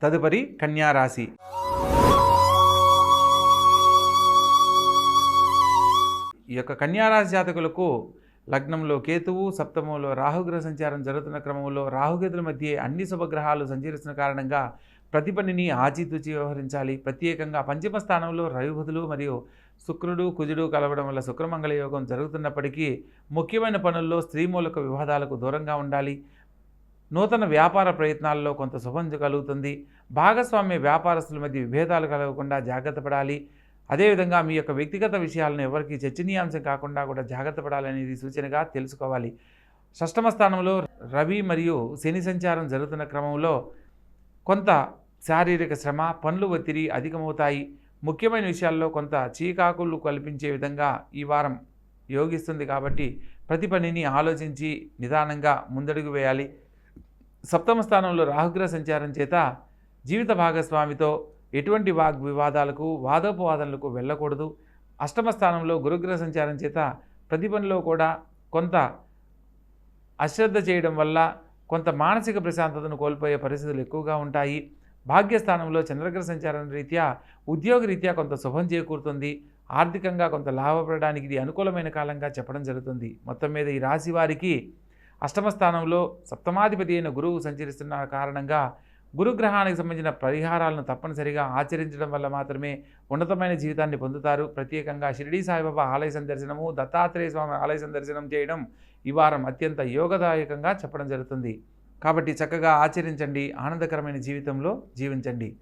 తదుపరి కన్యా రాశి. ఈ యొక్క కన్యా రాశి జాతకులకు లగ్నంలో కేతువు, సప్తమంలో రాహుగ్రహ సంచారం జరుగుతున్న క్రమంలో రాహుకేతుల మధ్య అన్ని శుభగ్రహాలు సంచరిస్తున్న కారణంగా ప్రతి పనిని ఆచితూచి వ్యవహరించాలి. ప్రత్యేకంగా పంచమ స్థానంలో రవి బుధులు మరియు శుక్రుడు కుజుడు కలవడం వల్ల శుక్రమంగళ యోగం జరుగుతున్నప్పటికీ ముఖ్యమైన పనుల్లో స్త్రీ మూలక వివాదాలకు దూరంగా ఉండాలి. నూతన వ్యాపార ప్రయత్నాల్లో కొంత శుభం కలుగుతుంది. భాగస్వామ్య వ్యాపారస్తుల మధ్య విభేదాలు కలగకుండా జాగ్రత్త పడాలి. అదేవిధంగా మీ యొక్క వ్యక్తిగత విషయాలను ఎవరికి చర్చనీయాంశం కాకుండా కూడా జాగ్రత్త పడాలనేది సూచనగా తెలుసుకోవాలి. షష్టమ స్థానంలో రవి మరియు శని సంచారం జరుగుతున్న క్రమంలో కొంత శారీరక శ్రమ, పనులు ఒత్తిడి అధికమవుతాయి. ముఖ్యమైన విషయాల్లో కొంత చీకాకులు కల్పించే విధంగా ఈ వారం యోగిస్తుంది కాబట్టి ప్రతి పనిని ఆలోచించి నిదానంగా ముందడుగు వేయాలి. సప్తమ స్థానంలో రాహుగ్రహ సంచారం చేత జీవిత భాగస్వామితో ఎటువంటి వాగ్వివాదాలకు వాదోపవాదనలకు వెళ్ళకూడదు. అష్టమ స్థానంలో గురుగ్రహ సంచారం చేత ప్రతి పనిలో కూడా కొంత అశ్రద్ధ చేయడం వల్ల కొంత మానసిక ప్రశాంతతను కోల్పోయే పరిస్థితులు ఎక్కువగా ఉంటాయి. భాగ్యస్థానంలో చంద్రగ్రహ సంచారం రీత్యా ఉద్యోగ రీత్యా కొంత శుభం చేకూరుతుంది. ఆర్థికంగా కొంత లాభపడడానికి ఇది అనుకూలమైన కాలంగా చెప్పడం జరుగుతుంది. మొత్తం మీద ఈ రాశి వారికి అష్టమ స్థానంలో సప్తమాధిపతి అయిన గురువు సంచరిస్తున్న కారణంగా గురుగ్రహానికి సంబంధించిన పరిహారాలను తప్పనిసరిగా ఆచరించడం వల్ల మాత్రమే ఉన్నతమైన జీవితాన్ని పొందుతారు. ప్రత్యేకంగా షిరిడీ సాయిబాబా ఆలయ సందర్శనము, దత్తాత్రేయ స్వామి ఆలయ సందర్శనం చేయడం ఈ వారం అత్యంత యోగదాయకంగా చెప్పడం జరుగుతుంది. కాబట్టి చక్కగా ఆచరించండి, ఆనందకరమైన జీవితంలో జీవించండి.